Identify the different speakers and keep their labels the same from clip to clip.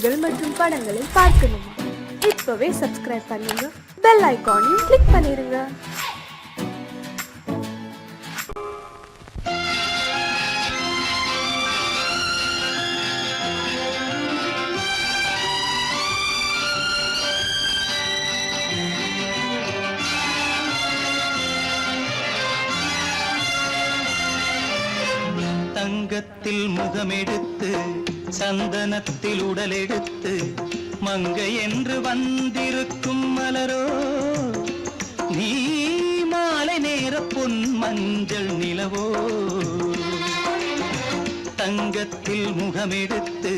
Speaker 1: செய்திகள் மற்றும் படங்களை பார்க்கணுமா? இப்பவே சப்ஸ்கிரைப் பண்ணுங்க, பெல் ஐகானையும் கிளிக் பண்ணிருங்க.
Speaker 2: தங்கத்தில் முகமெடுத்து சந்தனத்தில் உடலெடுத்து மங்கை என்று வந்திருக்கும் மலரோ, நீ மாலை நேர பொன் மஞ்சள் நிலவோ. தங்கத்தில் முகமெடுத்து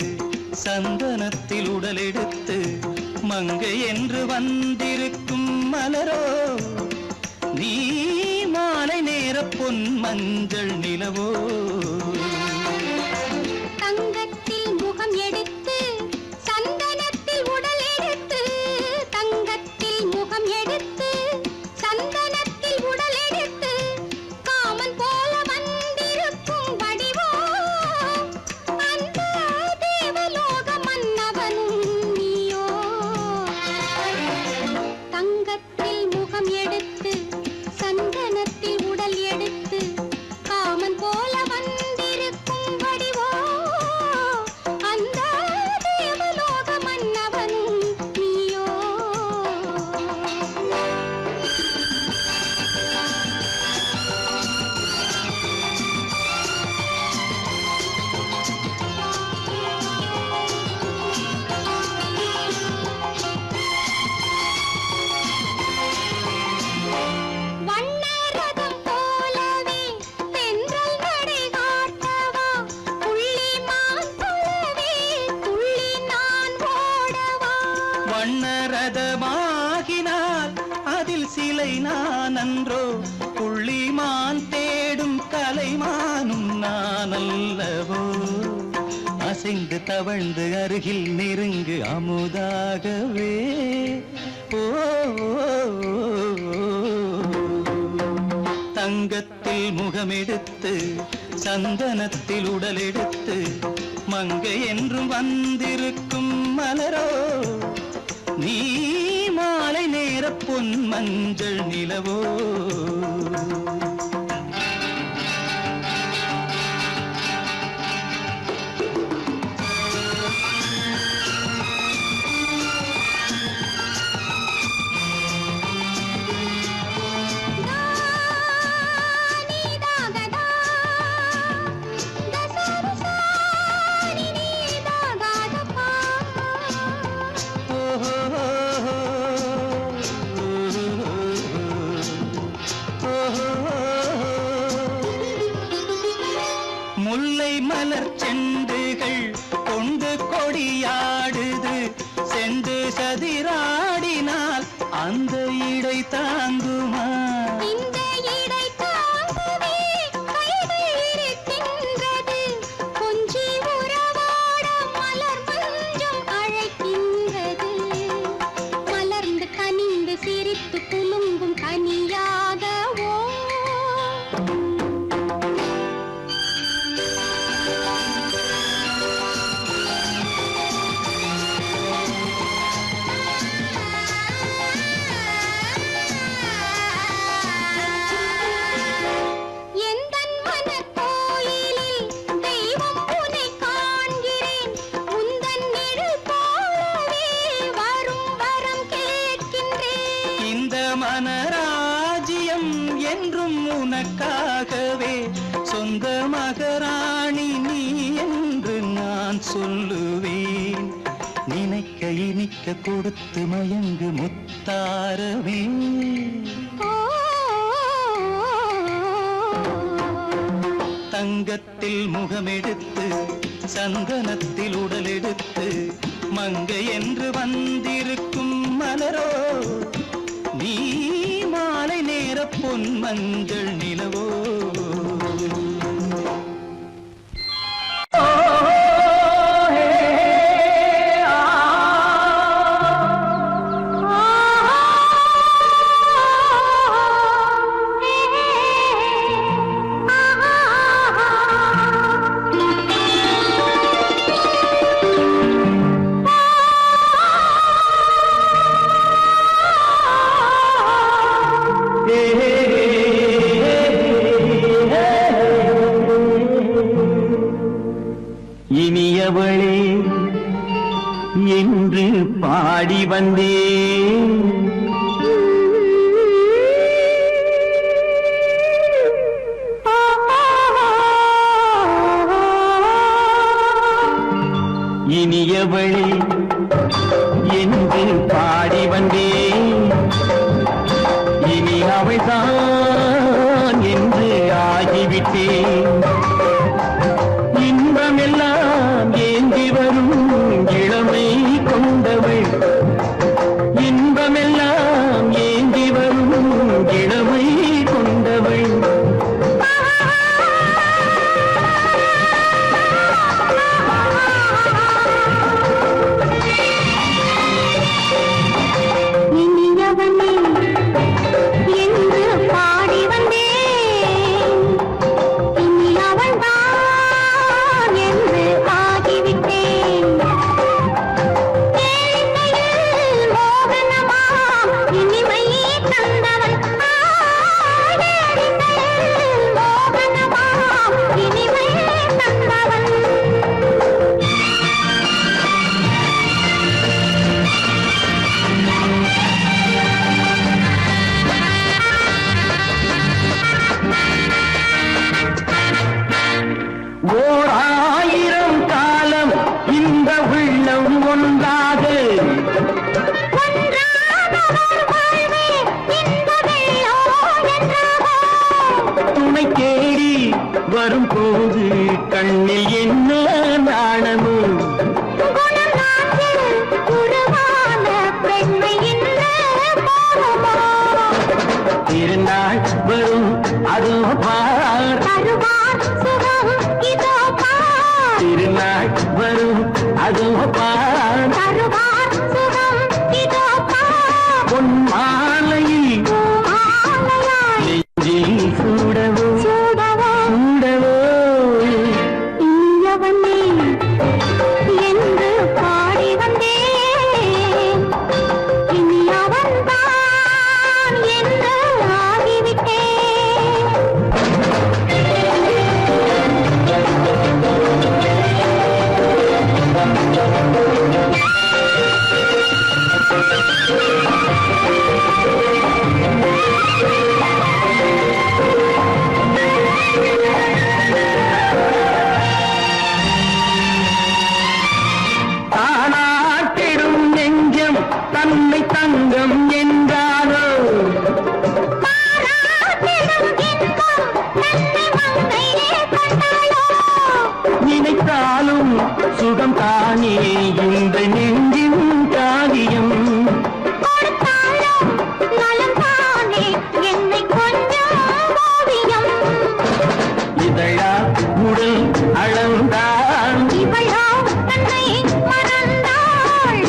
Speaker 2: சந்தனத்தில் உடலெடுத்து மங்கை என்று வந்திருக்கும் மலரோ, நீ மாலை நேர பொன் மஞ்சள் நிலவோ.
Speaker 3: தங்கத்தில் முகம் எடுத்து சந்தனத்தில் உடல் எடுத்து, தங்கத்தில் முகம் எடுத்து சந்தனத்தில் உடல் எடுத்து காமன் போல வந்திருக்கும் வடிவோ, அந்த தேவலோக மன்னவனும் நீயோ. தங்கத்தில் முகம் எடுத்து சந்தனத்தில் உடல் எடுத்து காமன் போல வந்திருக்கும் வடிவோ, அந்த தேவலோக மன்னவனும் நீயோ. வண்ணரதம் போலவே தென்றல் நடை காட்டவா, புள்ளிமான் போலவே துள்ளி நான் ஓடவா.
Speaker 2: வண்ணரதமாகினால் அதில் சிலை நான் அன்றோ, புள்ளிமான் தேடும் கலைமானும் நான் அல்லவோ. அசைந்து தவழ்ந்து அருகில் நெருங்கு அமுதாகவே. ஓ, தங்கத்தில் முகமெடுத்து சந்தனத்தில் உடலெடுத்து மங்கை என்றும் வந்திருக்கும் மலரோ, நீ மாலை நேர பொன் மஞ்சள் நிலவோ. முல்லை மலர் செண்டுகள் கொண்டு கொடியாடுது, செண்டு சதிராடினால் அந்த இடை தாங்குமா?
Speaker 3: இந்த இடை தாங்கவே கைகள் இருக்கின்றது, கொஞ்சி உறவாட மலர் மஞ்சம் அழைக்கின்றது. மலர்ந்து கனிந்து சிரித்து குலுங்கும் கனியாகவோ. எந்தன் மனக்கோயிலில் தெய்வம் உன்னை காண்கிறேன், உந்தன் நிழல் போலவே வரும் வரம் கேட்கின்றேன்.
Speaker 2: இந்த மனராஜ்யம் என்றும் உனக்காகவே, சொந்த மகராணி நீ என்று நான் சொல்லுவேன். நினைக்க இனிக்க கொடுத்து மயங்கு முத்தாரவே. தங்கத்தில் முகமெடுத்து சந்தனத்தில் உடலெடுத்து மங்கை என்று வந்திருக்கும் மலரோ, நீ மாலை நேர பொன் மஞ்சள் நிலவோ.
Speaker 3: ஆ
Speaker 2: என்று பாடி வந்தேன். இனியவளே என்று பாடி வந்தேன். இனி அவள்தான் என்று ஆகிவிட்டேன். இன்பமெல்லாம் ஏந்தி வரும் இளமை கொண்டவள். இன்பமெல்லாம் ஏந்தி வரும் இளமை கொண்டவள். வரும்போது கண்ணில் என்ன நாணமோ திருநாள் வரும் அதோ பார். திருநாள் வரும் அதோ பார். பொன் மாலையில் நெஞ்சில் சூடவோ தன்னை தங்கம் என்றாரோ நினைத்தாலும் சுகம் தானே இந்த நெஞ்சின் காரியம். இதழா உடல் அளந்தாள்.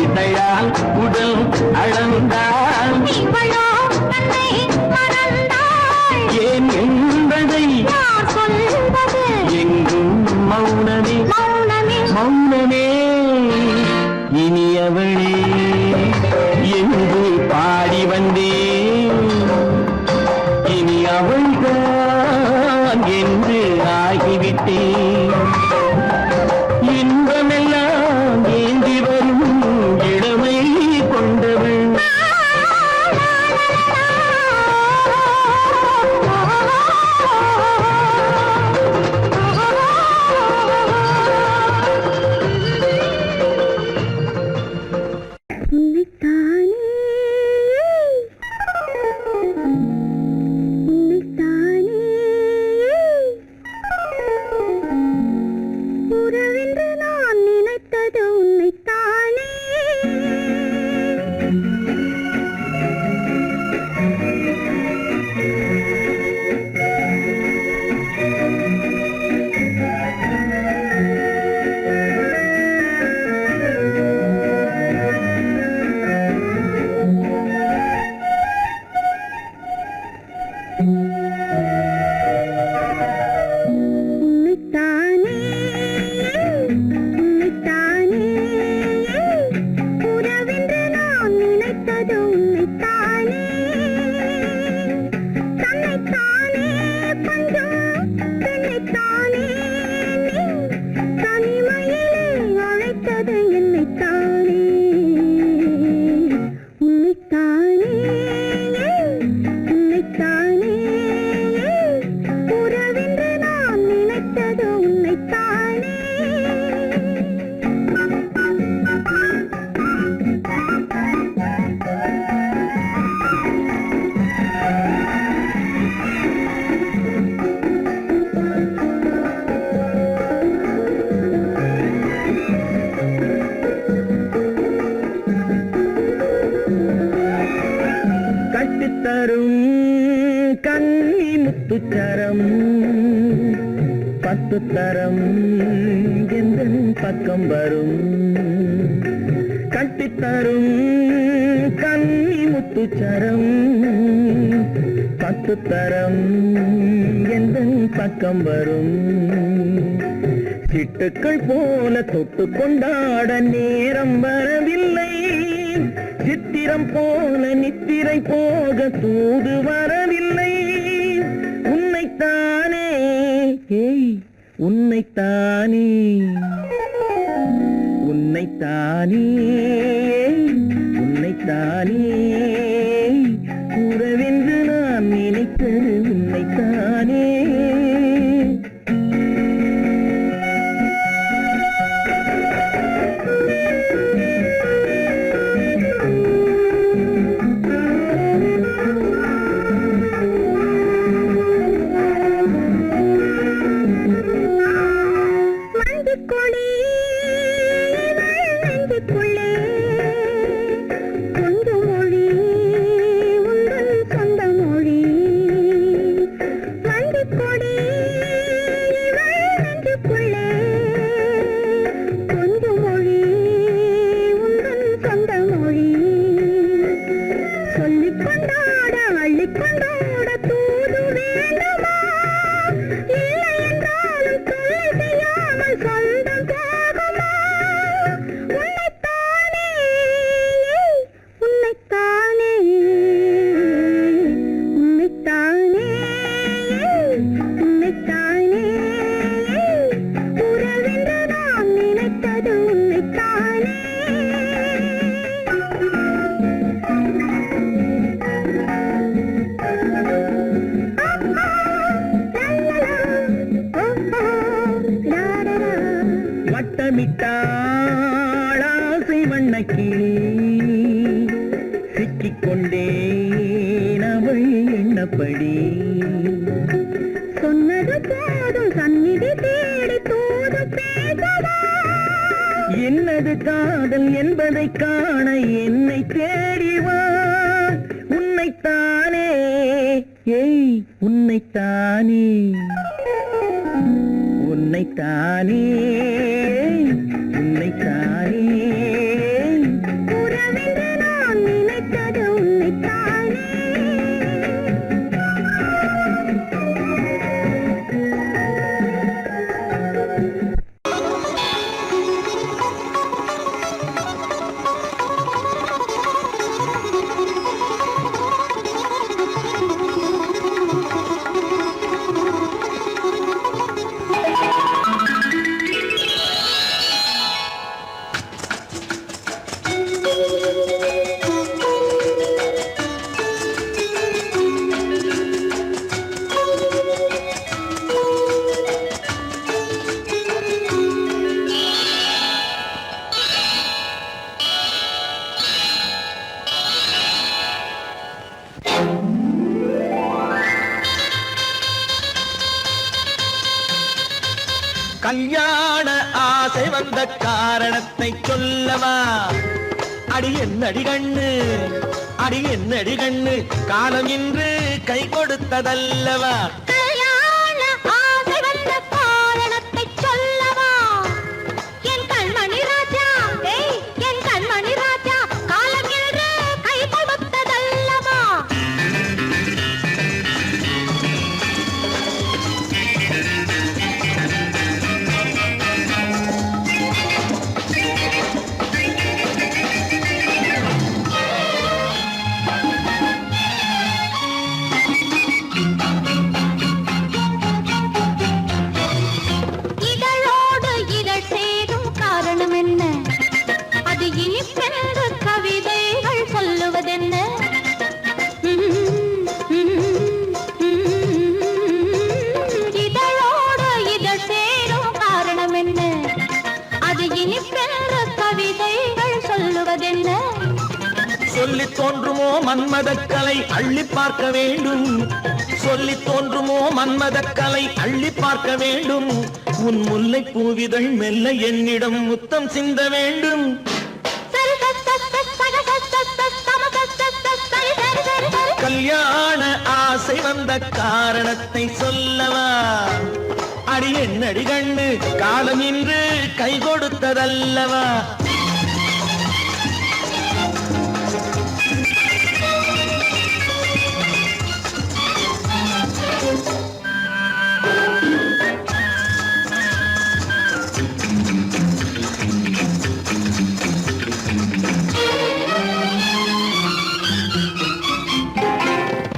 Speaker 2: இதழால் உடல் அளந்தாள். ஏன் என்பதை எங்கும் மௌனமே மௌனமே. இனியவளே என்று பாடி வந்தேன். இனி அவள்தான் என்று ஆகிவிட்டேன். இன்பமெல்லாம் ஏந்தி வரும் இளமை கொண்டவள். முத்துத்தரம் எந்தன் பக்கம் வரும் கட்டித்தரும் கன்னி முத்துச்சரம் பத்துத்தரம் எந்தன் பக்கம் வரும் சிட்டுக்கள் போல தொட்டு கொண்டாட நேரம் வரவில்லை சித்திரம் போல நித்திரை போக தூது வரவில்லை உன்னைத்தானே ஏய் உன்னைத்தானே உன்னைத்தானே உன்னைத்தானே கூறவென்று நான் நினைத்தது உன்னைத்தானே வட்டமிட்டாளாசை வண்ணக்கிளி சிக்கிக்கொண்டேன் அவள் எண்ணப்படி சொன்னது போதும் சந்நிதி தேடி தூது பேசவா என்னது காதல் என்பதை காண என்னை தேடிவா உன்னைத்தானே ஏய் உன்னைத்தானே உன்னைத்தானே உன்னைத்தானே உறவென்று நான் நினைத்தது உன்னைத்தானே
Speaker 4: கல்யாண ஆசை வந்த காரணத்தை சொல்லவா அடி என்னடி கண்ணு அடி என்னடி கண்ணு காலம் இன்று கை கொடுத்ததல்லவா
Speaker 3: கல்யாண ஆசை வந்த காரணத்தை சொல்லவா என் கண்மணி ராஜா என் கண்மணி ராஜா காலம் என்று கை கொடுத்ததல்லவா
Speaker 4: சொல்லி தோன்றுமோ மன்மதக்கலை அள்ளி பார்க்க வேண்டும் சொல்லி தோன்றுமோ மன்மதக்கலை அள்ளி பார்க்க வேண்டும் உன் முல்லை பூவிதழ் மெல்ல என்னிடம் முத்தம் சிந்த வேண்டும் கல்யாண ஆசை வந்த காரணத்தை சொல்லவா அடி என்னடி கண்ணு காலம் இன்று கை கொடுத்ததல்லவா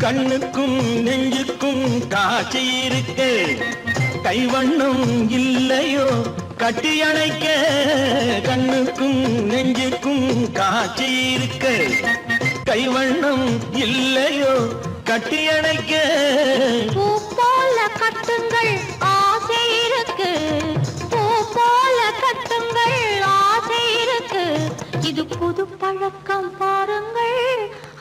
Speaker 4: கண்ணுக்கும் நெஞ்சுக்கும் காட்சி இருக்கு கைவண்ணம் இல்லையோ கட்டி அணைக்க கண்ணுக்கும் நெஞ்சுக்கும் காட்சி இருக்கு கைவண்ணம் இல்லையோ கட்டி அணைக்க
Speaker 3: பூ போல கட்டுங்கள் ஆசை இருக்கு பூ போல கட்டுங்கள் ஆசை இருக்கு இது புது பழக்கம் பாருங்கள்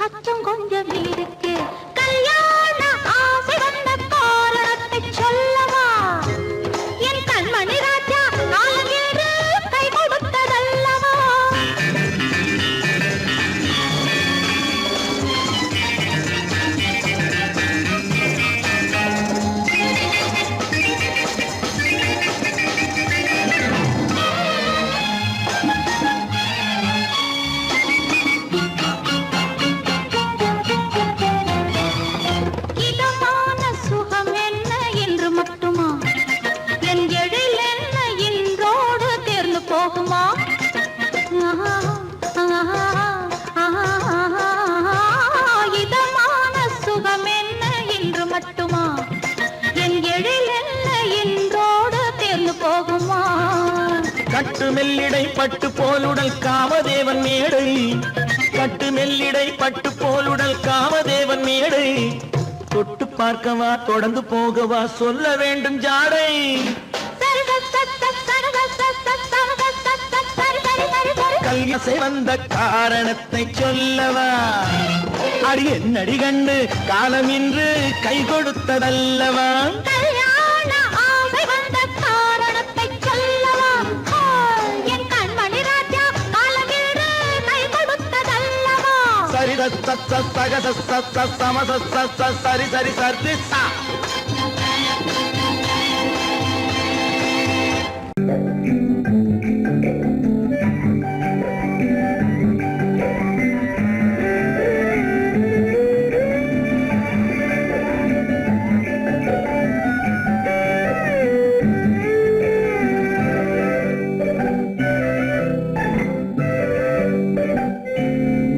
Speaker 3: அச்சம் கொஞ்சம் இருக்கு கல்யாண ஆசை வந்த காரணத்தை சொல்லவா என் கண்மணி ராஜா நாளேறு கை கொடுத்ததல்லவா இதமான சுகம் என்ன என்று மட்டுமா என் எழில் என்ன இன்றோடு தேர்ந்து போகுமா இதமான சுகம் என்ன என்று மட்டுமா என் எழில் என்ன இன்றோடு தேர்ந்து போகுமா
Speaker 4: கட்டு மெல்லிடை பட்டு போலுடல் காமதேவன் மேடை கட்டு மெல்லிடை பட்டு போலுடல் காமதேவன் மேடை தொட்டு பார்க்கவா தொடர்ந்து போகவா சொல்ல வேண்டும் ஜாடை கல்யாசை வந்த காரணத்தை சொல்லவா அடி என்னடி கண்டு காலம் இன்று கை கொடுத்ததல்லவா
Speaker 3: கல்யாண ஆசை வந்த காரணத்தை சொல்லவா என் கண்மணி ராஜா காலமேடு கை கொடுத்ததல்லவா
Speaker 4: சரி சக சம சரி சரி சரி சா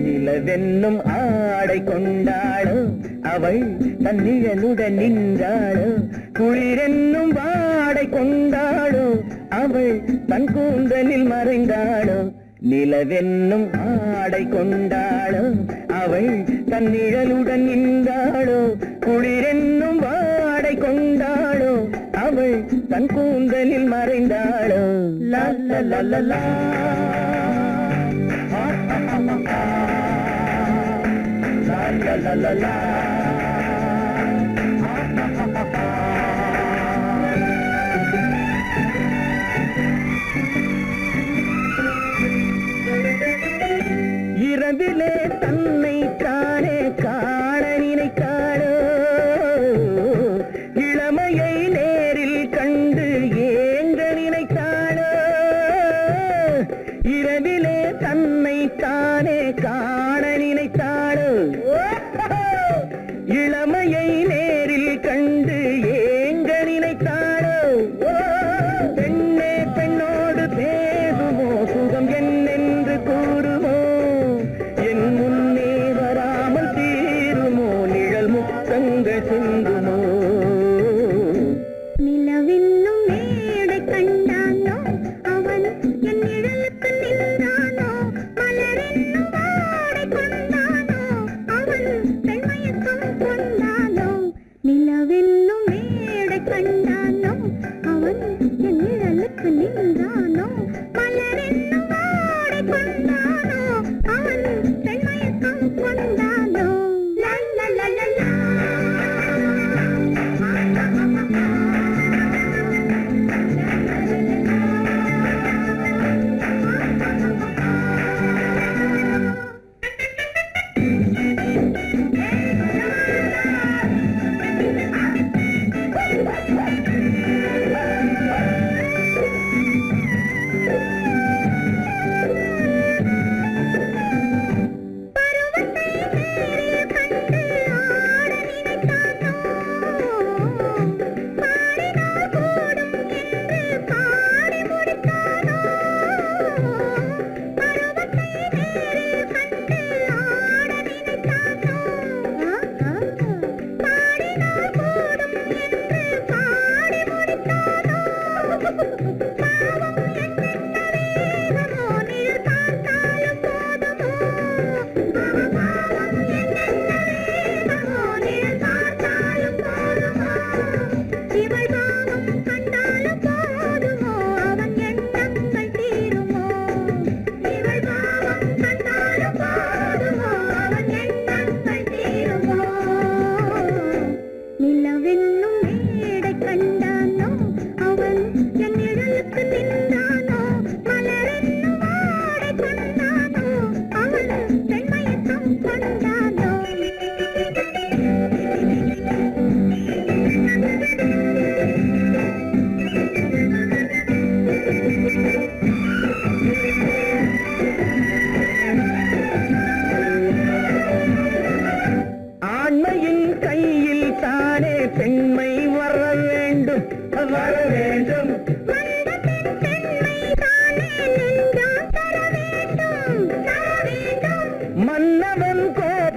Speaker 2: நிலவென்னும் ஆடை கொண்டாளோ அவள் தன்னிழலுடன் நின்றாளோ குளிரென்னும் வாடை கொண்டாளோ அவள் தன் கூந்தலில் மறைந்தாளோ நிலவென்னும் ஆடை கொண்டாளோ அவள் தன் நிழலுடன் நின்றாளோ குளிரென்னும் வாடை கொண்டாளோ அவள் தன் கூந்தலில் மறைந்தாளோ லா லா லா லா லா la la la la இரவிலே தன்னை காணே காண நினைக்காளோ இளமையை நேரில் கண்டு ஏங்க நினைத்தாளோ இரவிலே தன்னை தானே காண நினைத்தாளோ இளமையை நேரில் கண்டு ஏங்க நினைத்தாளோ பெண்ணே பெண்ணோடு பேசுமோ சுகம் என்னென்று கூறுமோ என் முன்னே வராமல் தீருமோ நிழல் முத்தங்கள் சிந்துமோ
Speaker 3: நிலவென்னும் மேடை கண்டானோ அவன் என் நிழலுக்கு நின்றானோ மலரென்னும் வாடை கொண்டானோ அவன் பெண்மயக்கம் கொண்டானோ நிலவென்னும் மேடை கண்டானோ அவன் என் நிழலுக்கு நின்றானோ மலரென்னும் வாடை கொண்டானோ அவன் பெண்மயக்கம் கொண்டானோ லா லா லா லா லா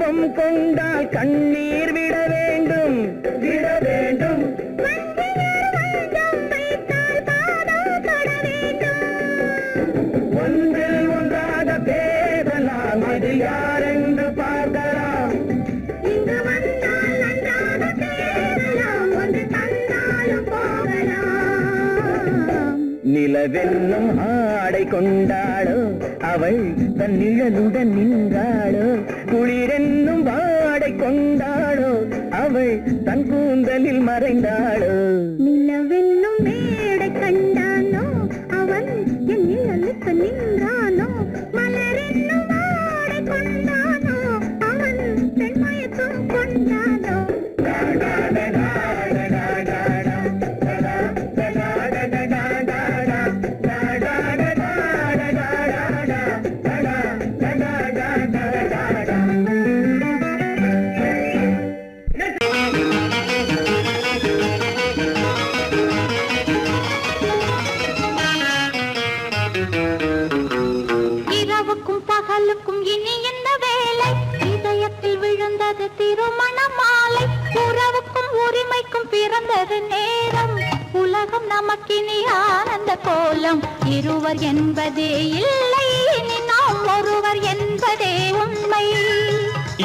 Speaker 2: கோபம் கொண்டால் கண்ணீர் விட வேண்டும் விட வேண்டும். ஒன்றில் ஒன்றாக பேசலாம், அது யாரென்று பார்க்கலாம். இங்கு வந்தால் நன்றாக பேசலாம், ஒன்று தந்தாலும் போகலாம். நிலவென்னும் ஆடை கொண்டாளோ அவள் தன் நிழலுடன் நின்றாளோ, குளிரென்னும் வாடை கொண்டாளோ அவள் தன் கூந்தலில் மறைந்தாளோ.
Speaker 3: நிலவென்னும் மேடை கண்டானோ அவன் என் நிழலுக்கு நின்றானோ, மலரென்னும் வாடை கொண்டானோ அவன் பெண்மயக்கம் கொண்டானோ. இரவுக்கும் பகலுக்கும் இனி என்ன வேலை, இதயத்தில் விழுந்தது திருமண மாலை. உறவுக்கும் உரிமைக்கும் பிறந்தது நேரம், உலகம் நமக்கினி ஆனந்த கோலம். இருவர் என்பதே இல்லை, இனி நாம் ஒருவர் என்பதே உண்மை.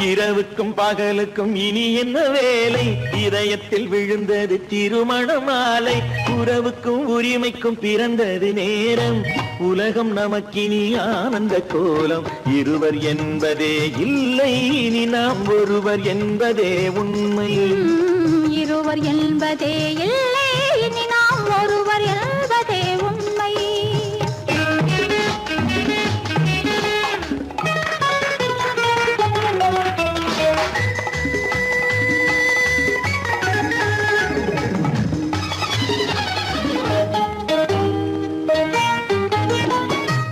Speaker 4: இரவுக்கும் பகலுக்கும் இனி என்ன வேலை, இதயத்தில் விழுந்தது திருமண மாலை. உறவுக்கும் உரிமைக்கும் பிறந்தது நேரம், உலகம் நமக்கினி ஆனந்த கோலம். இருவர் என்பதே இல்லை, இனி நாம் ஒருவர் என்பதே உண்மை.
Speaker 3: இருவர் என்பதே இல்லை, இனி நாம் ஒருவர் என்பதே உண்மை.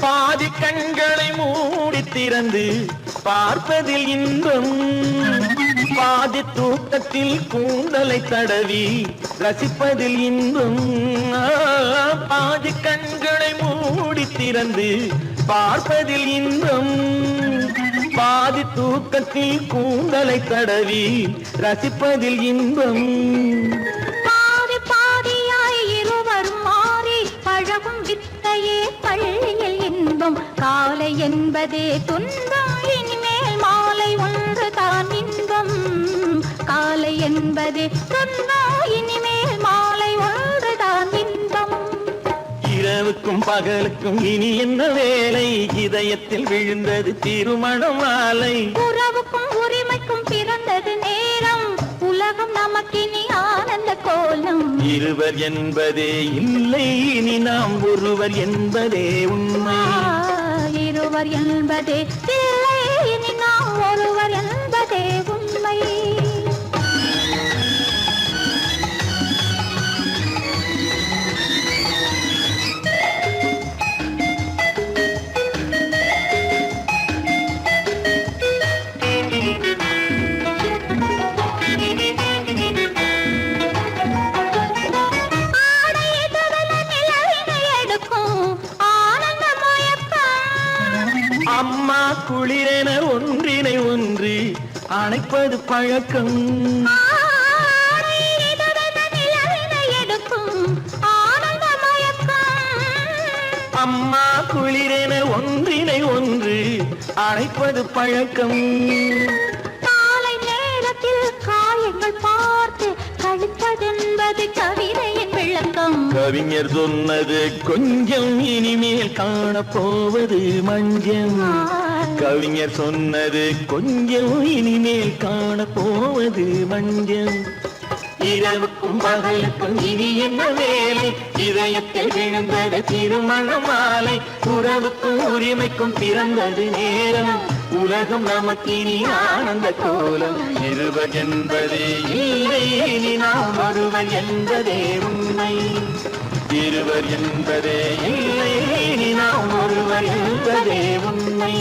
Speaker 4: பாதி கண்களை மூடி திறந்து பார்ப்பதில் இன்பம், பாதி தூக்கத்தில் கூந்தலை தடவி ரசிப்பதில் இன்பம். பாதி கண்களை மூடி திறந்து பார்ப்பதில் இன்பம், பாதி தூக்கத்தில் கூந்தலை தடவி ரசிப்பதில் இன்பம்.
Speaker 3: பாதி பாதியாய் இருவர் மாறி பழகும் வித்தையே பள்ளியில் இன்பம். காலை என்பதே துன்பம், இனிமேல் மாலை ஒன்று தான் இன்பம். காலை என்பதே துன்பம், இனிமேல் மாலை ஒன்று தான் இன்பம்.
Speaker 4: இரவுக்கும் பகலுக்கும் இனி என்ன வேலை, இதயத்தில் விழுந்தது திருமண மாலை.
Speaker 3: உறவுக்கும் உரிமைக்கும் பிறந்தது நேரம், உலகம் நமக்கினி ஆனந்த கோலம்.
Speaker 4: இருவர் என்பதே இல்லை, இனி நாம் ஒருவர் என்பதே உண்மை.
Speaker 3: இருவர் என்பதே இல்லை, இனி நாம் ஒருவர் என்பதே உண்மை.
Speaker 4: அம்மா குளிரென ஒன்றினை ஒன்று அணைப்பது பழக்கம். அம்மா குளிரென ஒன்றினை ஒன்று அணைப்பது பழக்கம்.
Speaker 3: காலை நேரத்தில் காயங்கள் பார்த்து கழிப்பதென்பது கவிதையின் விளக்கம்.
Speaker 4: கவிஞர் சொன்னது கொஞ்சம், இனிமேல் காணப்போவது மஞ்சம். கவிஞர் சொன்னது கொஞ்சம், இனிமேல் காணப்போவது மஞ்சம். இரவுக்கும் பகலுக்கும் இனி என்ன வேலை, இதயத்தில் விழுந்தது திருமண மாலை. உறவுக்கும் உரிமைக்கும் பிறந்தது நேரம், உலகம் நமக்கினி ஆனந்த கோலம். இருவர் என்பதே இல்லை, இனி நாம் ஒருவர் என்பதே உண்மை. இருவர் என்பதே இல்லை, இனி நாம் ஒருவர் என்பதே உண்மை.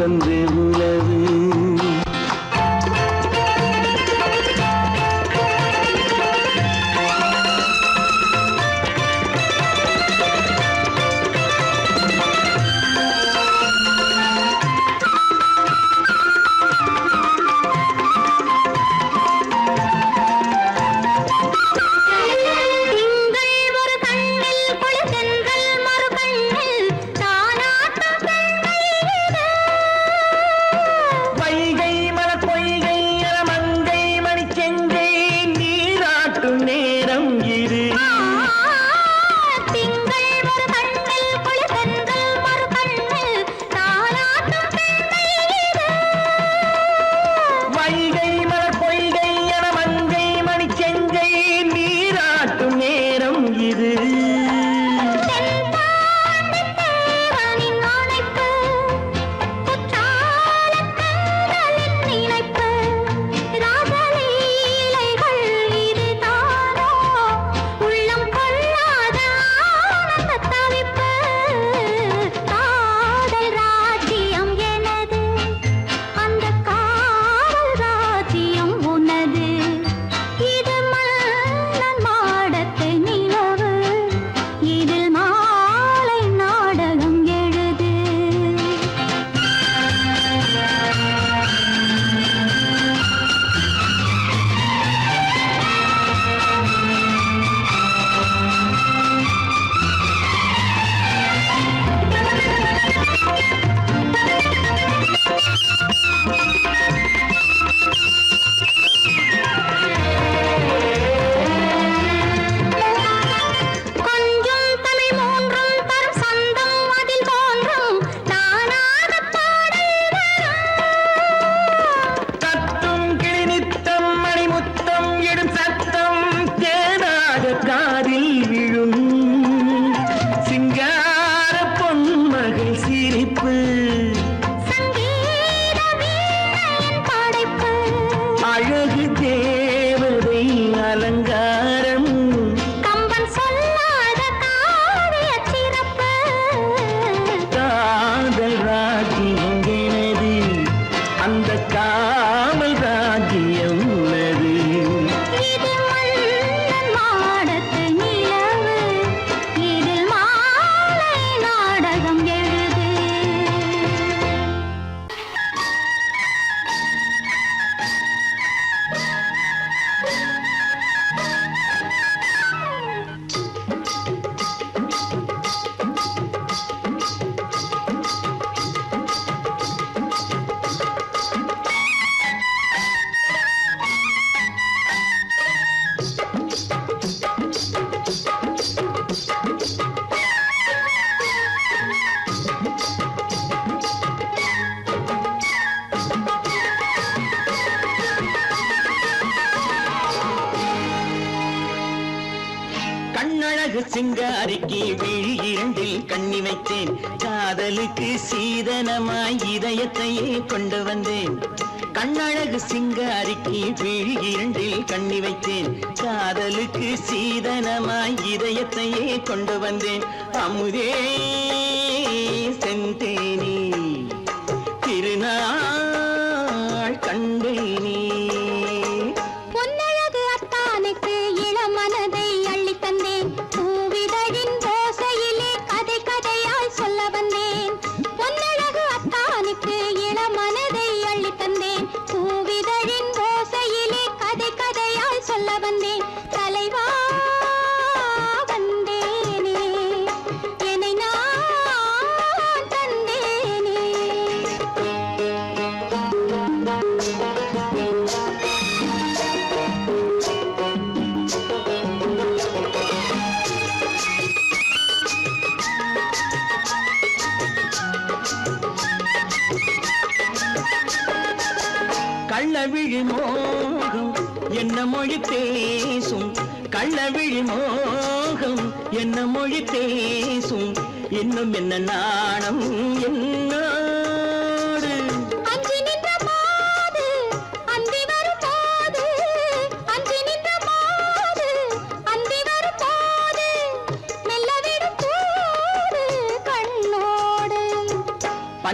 Speaker 4: வந்து உலவு.
Speaker 5: சிங்காரிக்கு விழி இரண்டில் கண்ணி வைத்தேன், காதலுக்கு சீதனமாய் இதயத்தையே கொண்டு வந்தேன். கண்ணழகு சிங்காரிக்கு விழி இரண்டில் கண்ணி வைத்தேன், காதலுக்கு சீதனமாய் இதயத்தையே கொண்டு வந்தேன். அமுதே செந்தேனே திருநாள் கண்டேனே. கள்ளவிழி மோகம் என்ன மொழி பேசும், கள்ளவிழி மோகம் என்ன மொழி பேசும், இன்னும் என்ன நாணம் என்னோடு.
Speaker 3: அஞ்சி நின்ற மாது அந்தி வரும் போது, அஞ்சி நின்ற மாது அந்தி வரும் போது, மெல்ல விடும் போது கண்ணோடு.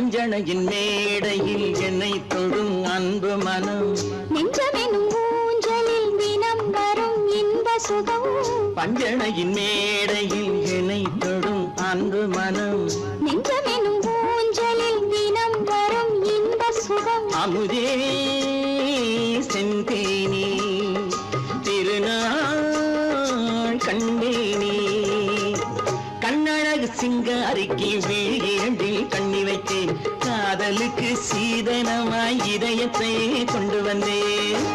Speaker 5: அஞ்சனையின் மேடையில் என்னை தொழும் அன்பு மனம்
Speaker 3: நெஞ்சமெனும் ஊஞ்சலில் தினம் வரும் இன்ப சுகம்
Speaker 5: பஞ்சனையின் மேடையில் என்னை தொழும் அன்பு மனம்
Speaker 3: நெஞ்சமெனும் ஊஞ்சலில் தினம் வரும் இன்ப சுகம்
Speaker 5: அமுதே செந்தேனே திருநாள் கண்டேனே கண்ணழகு சிங்காரிக்கு விழியண்டில் கண்ணி வைத்தேன் காதலுக்கு சீதனமாய் இதயத்தை கொண்டு வந்தேன்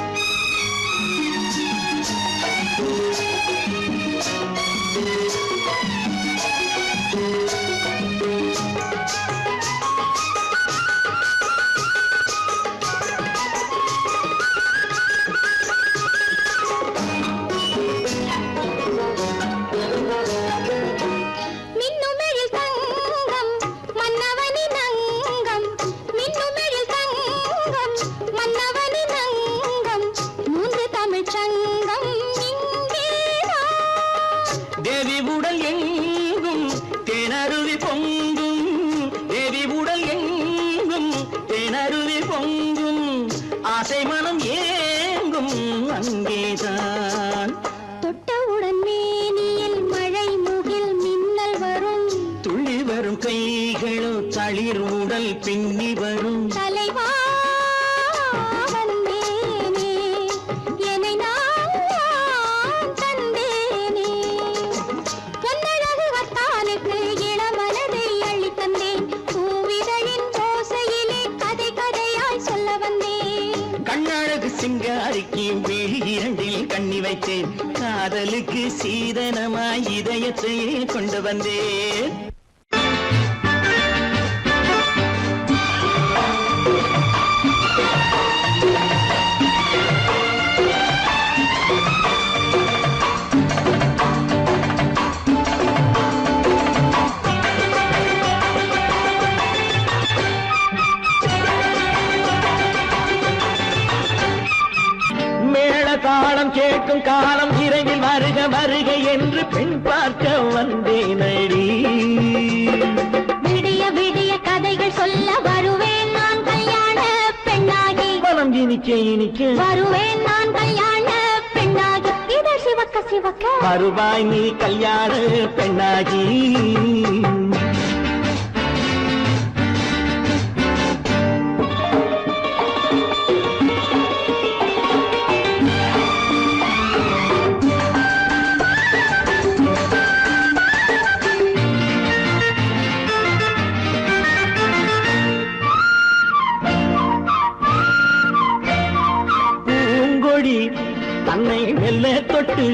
Speaker 5: தேவி உடல் எங்கும் தேனருவி பொங்கும் தேவி உடல் எங்கும் தேனருவி பொங்கும் ஆசை மனம் ஏங்கும் அங்கேதான்
Speaker 3: தொட்டவுடன் மேனியில் மழை முகில் மின்னல் வரும்
Speaker 5: துள்ளி வரும் கைகளோ தளிர் உடல் பின்னி வரும்
Speaker 3: தலைவா
Speaker 5: சிங்காரிக்கு விழி இரண்டில் கண்ணி வைத்தேன் காதலுக்கு சீதனமாய் இதயத்தை கொண்டு வந்தேன் தாளம் கேட்கும் காலம் இரவில் வருக வருக என்று பெண் பார்க்க வந்தேனடி
Speaker 3: விடிய விடிய கதைகள் சொல்ல வருவேன் நான் கல்யாண பெண்ணாகி
Speaker 5: மனம் இனிக்க இனிக்க
Speaker 3: வருவேன் நான் கல்யாண பெண்ணாகி இதழ் சிவக்க சிவக்க
Speaker 5: வருவாய் நீ கல்யாண பெண்ணாகி தன்னை மெல்ல தொட்டு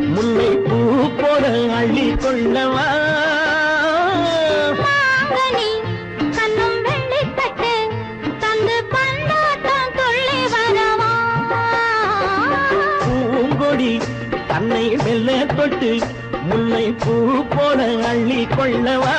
Speaker 5: முல்லை பூ போல அள்ளி கொள்ளவா
Speaker 3: கண்ணும் வெள்ளி தட்டு தந்து பந்தாட்டம் துள்ளி வரவா
Speaker 5: பூங்கொடி தன்னை மெல்ல தொட்டு முல்லை பூ போல அள்ளி கொள்ளவா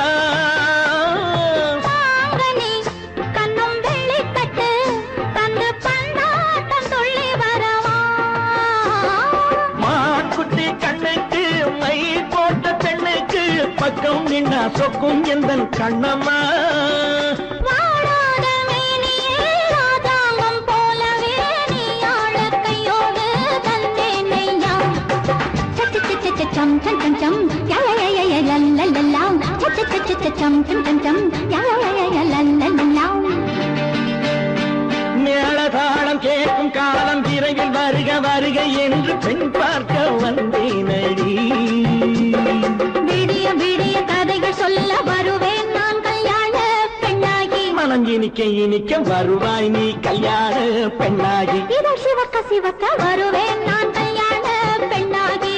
Speaker 5: பக்கம் நின்னா சொக்கும் எந்தன் கண்ணம்மா
Speaker 3: வாழாத மேனியே ராஜாங்கம் போலவே நீ ஆழ கையோடு தந்தேன் நெய்யா சச்ச சச்ச சம் சம் சம் சம் யய லல்லல்லா சச்ச சச்ச சம் சம் சம் சம் யய லல்லல்லா
Speaker 5: மேளதாளம் கேட்கும் காலம் விரைவில் வருக வருக என்று பெண் பார்க்க வந்தேனடி
Speaker 3: விடிய விடிய கதைகள் சொல்ல வருவேன் நான் கல்யாண பெண்ணாகி
Speaker 5: மனம் இனிக்க இனிக்க வருவாய் நீ கல்யாண பெண்ணாகி
Speaker 3: இதழ் சிவக்க சிவக்க வருவேன் நான் கல்யாண பெண்ணாகி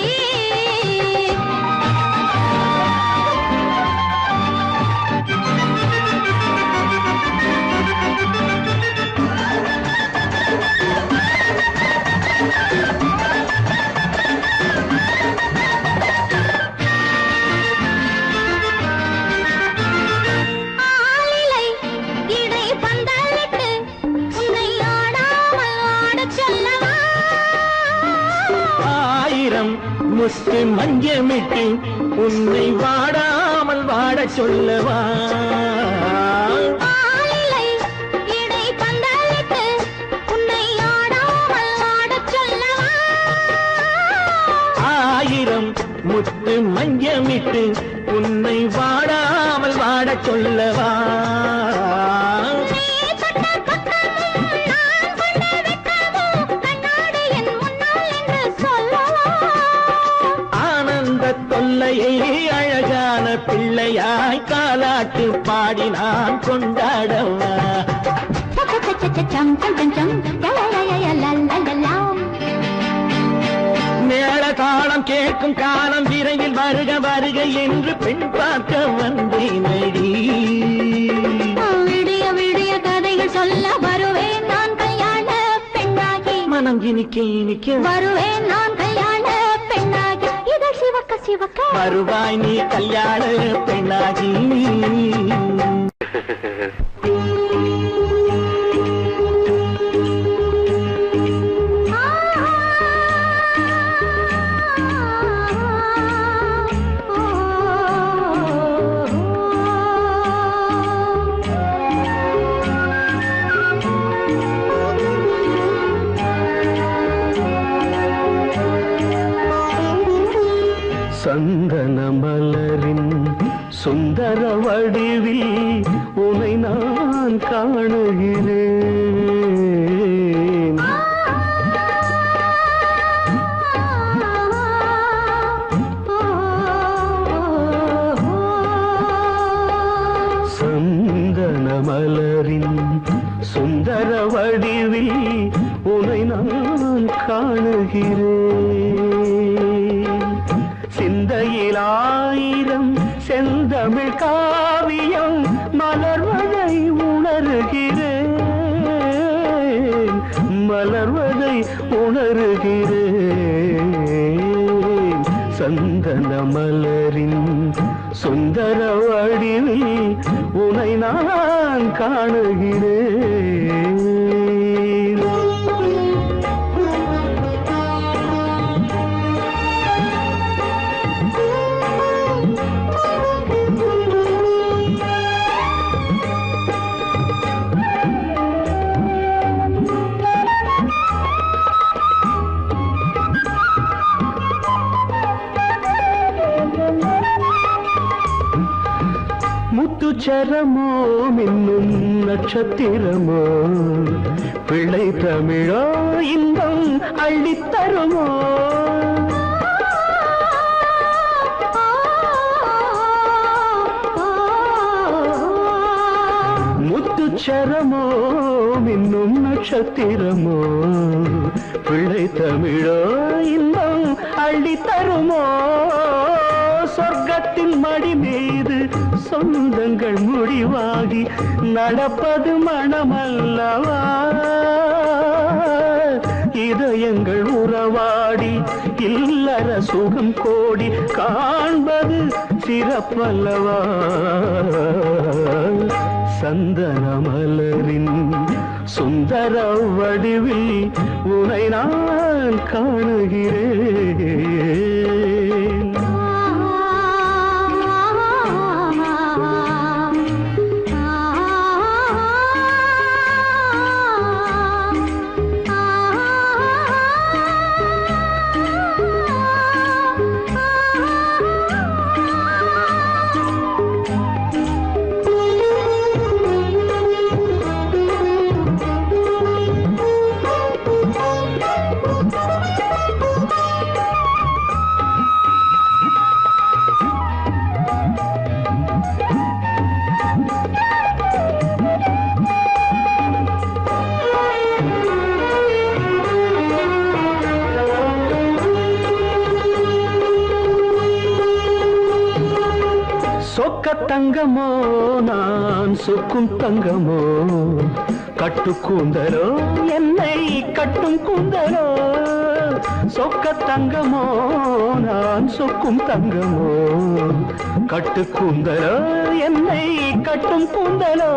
Speaker 5: முத்து மஞ்சமிட்டு உன்னை வாடாமல் வாட சொல்லவா மீட்டு உன்னை வாடாமல் வாடச் சொல்லவா? ஆனந்த தொல்லையை அழகான பிள்ளையாய் காலாட்டு பாடி நான் கொண்டாடவா? மேள தாளம் கேட்கும் காலம் விரைவில் வருக வருக என்று பெண் பார்க்க வந்தேனடி.
Speaker 3: விடிய விடிய கதைகள் சொல்ல வருவேன் நான் கல்யாண பெண்ணாகி.
Speaker 5: மனம் இனிக்க இனிக்க
Speaker 3: வருவேன் நான் கல்யாண பெண்ணாகி. இதழ் சிவக்க சிவக்க
Speaker 5: வருவாய் நீ கல்யாண பெண்ணாகி. சந்தன மலரின் சுந்தர வடிவில் உனை நான் காணுகிறேன். சந்தன மலரின் சுந்தர வடிவில் உனை நான் காணுகிறேன். சிந்தையில் ஆயிரம் செந்தமிழ் காவியம் மலர்வதை உணர்கிறேன். மலர்வதை உணர்கிறேன். சந்தன மலரின் சுந்தர வடிவில் உனை நான் காணுகிறேன். முத்துச்சரமோ மின்னும் நட்சத்திரமோ பிள்ளை தமிழோ இன்பம் அள்ளித்தருமோ? முத்துச்சரமோ மின்னும் நட்சத்திரமோ பிள்ளை தமிழோ இன்பம் அள்ளித்தருமோ? சொர்க்கத்தின் மடி மீது சொந்தங்கள் முடிவாகி நடப்பது மனமல்லவா? இதயங்கள் உறவாடி இல்லற சுகம் கோடி காண்பது சிறப்பல்லவா? சந்தன மலரின் சுந்தர வடிவில் உனை நான் காணுகிறேன். சொக்க தங்கமோ நான் சொக்கும் தங்கமோ கட்டு கூந்தலோ என்னை கட்டும் கூந்தலோ? சொக்க தங்கமோ நான் சொக்கும் தங்கமோ கட்டு கூந்தலோ என்னை கட்டும் கூந்தலோ?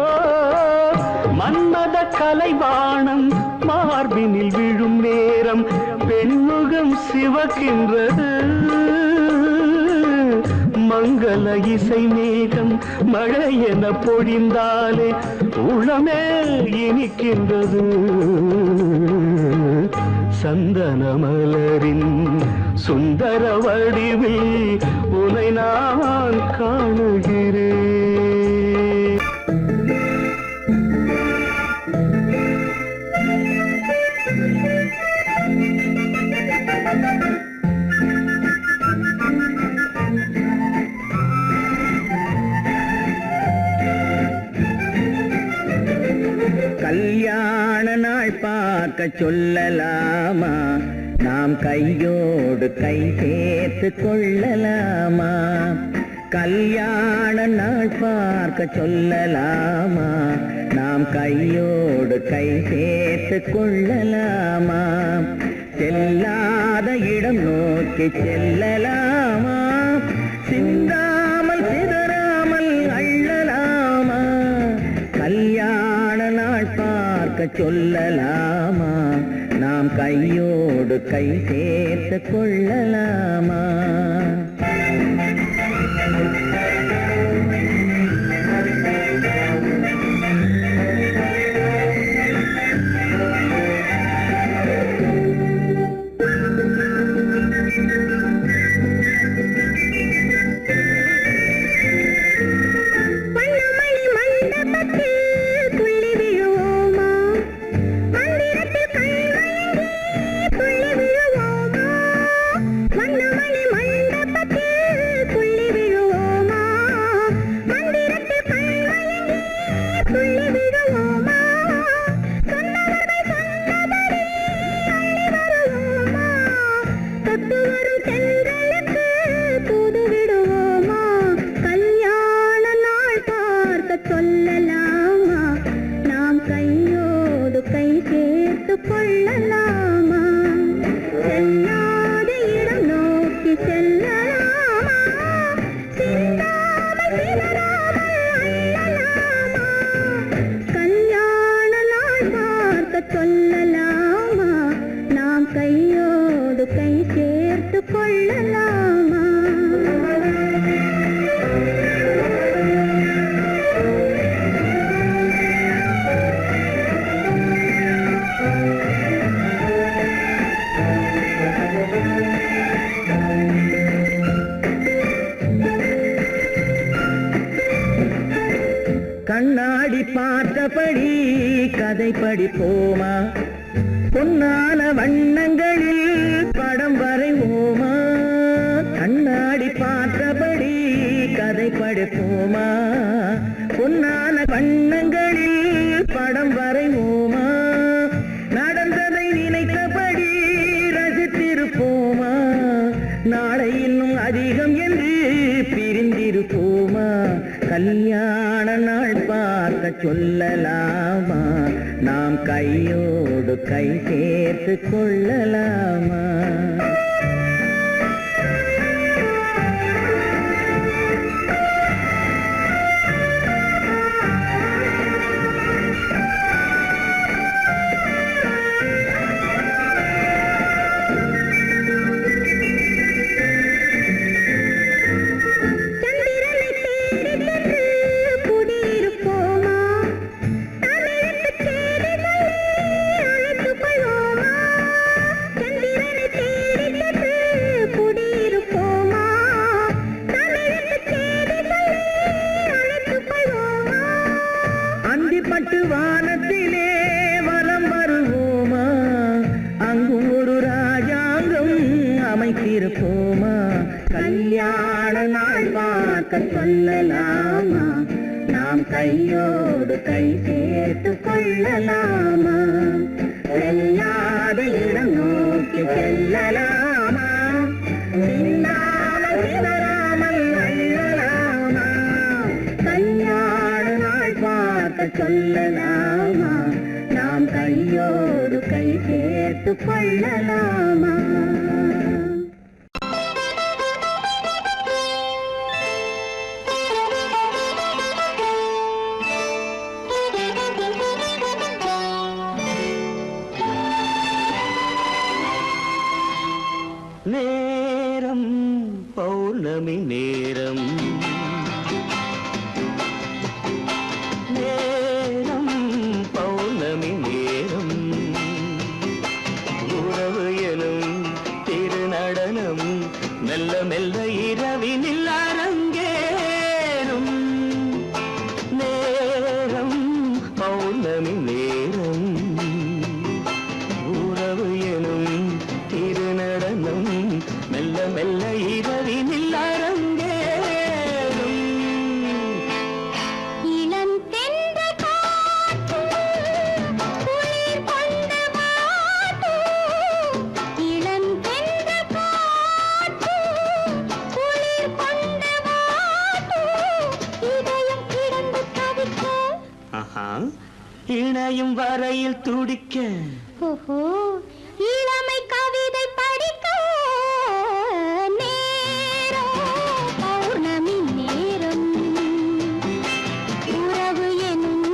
Speaker 5: மன்மத கலைவாணம் மார்பினில் விழும் நேரம் பெண்முகம் சிவக்கின்றது. மங்கள இசை மேகம் மழை என பொழிந்தாலே உளமே இனிக்கின்றது. சந்தன மலரின் சுந்தர வடிவில் உனை நான் காணுகிறேன்.
Speaker 2: கல்யாண நாள் பார்க்க சொல்லலாமா, நாம் கையோடு கை சேர்த்து கொள்ளலாமா. கல்யாண நாள் பார்க்க சொல்லலாமா, நாம் கையோடு கை சேர்த்து கொள்ளலாமா. செல்லாத இடம் நோக்கி செல்லலாமா, சிந்தாமல் சிதறாமல் அள்ளலாமா. கல்யாண நாள் பார்க்க சொல்லலாமா, நாம் கையோடு கை சேர்த்து கொள்ளலாமா. கண்ணாடி பார்த்தபடி கதை படிப்போமா, பொன்னான வண்ணங்களில் படம் வரைவோமா. கண்ணாடி பார்த்தபடி கதை படிப்போமா, பொன்னான வண்ணங்களில் படம் வரைவோமா. நடந்ததை நினைத்தபடி ரசித்திருப்போமா, நாளை இன்னும் அதிகம் என்று பிரிந்திருப்போமா. கல்யாண நாள் பார்க்க சொல்லலாமா, நாம் கையோடு கை சேர்த்து கொள்ளலாமா. வானத்திலே வலம் வருவோமா, அங்கும் ஒரு ராஜாங்கம் அமைத்திருப்போமா. கல்யாண நாள் பார்க்க சொல்லலாமா, நாம் கையோடு கை சேர்த்து கொள்ளலாமா. செல்லாத இடம் நோக்கி செல்லலாமா, சிந்தாமல் சிதறாமல் அள்ளலாமா. கல்யாண நாள் பார்க்க சொல்லலாமா, நாம் கையோடு கை சேர்த்து கொள்ளலாமா.
Speaker 5: நேரம் பௌர்ணமி நேரம், அறையில் துடிக்க
Speaker 3: ஓஹோ இளமை கவிதை படிக்க நேரம் பௌர்ணமி நேரம் உறவு எனும்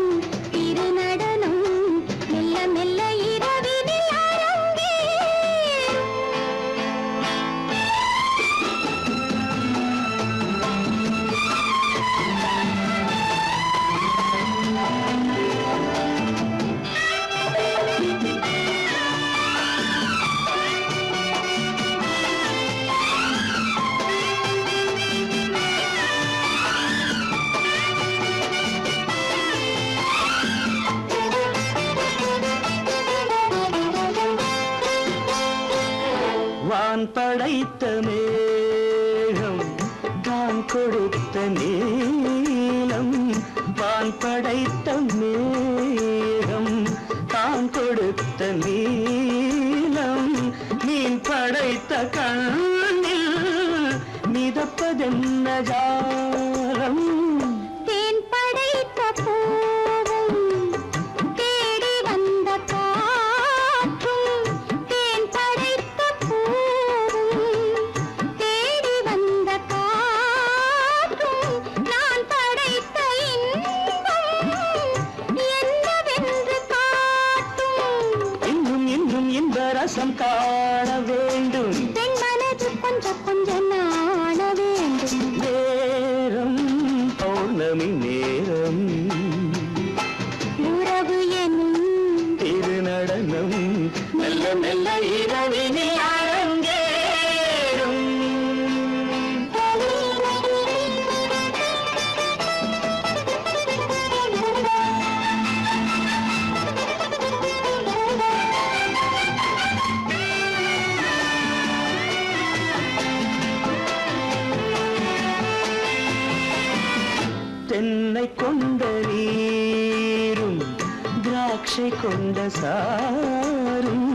Speaker 3: திருநடனம் மெல்ல மெல்ல இரவினில் அரங்கேறும்.
Speaker 5: வான் படைத்த மேகம் தான் கொடுத்த நீலம் வான் படைத்த மேகம் தான் கொடுத்த நீலம் மீன் படைத்த கண்ணில் மிதப்பதென்ன ஜாலம்
Speaker 3: தேன் படைத்த பூவும் தேடி வந்த காற்றும் தேன் படைத்த பூவும் தேடி வந்த காற்றும் நான் படைத்த இன்பம் என்னவென்று காட்டும்.
Speaker 5: இன்னும் இன்னும் இந்த ரசம் காண வேண்டும்
Speaker 3: பெண் மனது கொஞ்சம் கொஞ்சம் நாண வேண்டும்.
Speaker 5: நேரம் பௌர்ணமி நேரம்
Speaker 3: உறவு எனும்
Speaker 5: திருநடனம் மெல்ல மெல்ல இரவினில் அரங்கேறும். தென்னை கொண்ட நீரும் திராட்சை கொண்ட சாரும்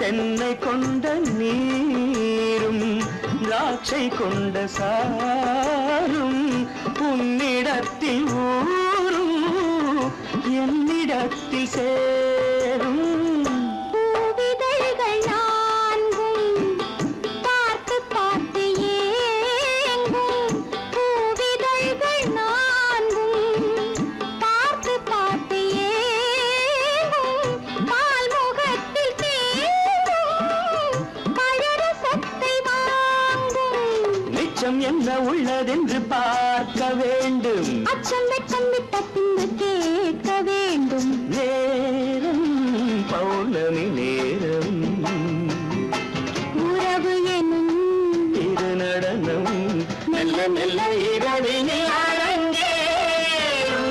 Speaker 5: தென்னை கொண்ட நீரும் திராட்சை கொண்ட சாரும் உன்னிடத்தில் ஊரும் என்னிடத்தில் சேரும்
Speaker 3: பூவிதழ்கள் நான்கும் பார்த்து பார்த்து ஏங்கும். பூவிதழ்கள் நான்கும் பார்த்து பார்த்து ஏங்கும். பால்முகத்தில் தேங்கும் பழரசத்தை வாங்கும்.
Speaker 5: நிச்சம் என்ன உள்ளதென்று பார்க்க வேண்டும்
Speaker 3: அச்சம் வெச்சம் விட்ட பின்பு கேட்க வேண்டும்.
Speaker 5: நேரம் பௌர்ணமி நேரம்
Speaker 3: உறவு எனும்
Speaker 5: திருநடனம் மெல்ல மெல்ல இரவினில் அரங்கேறும்.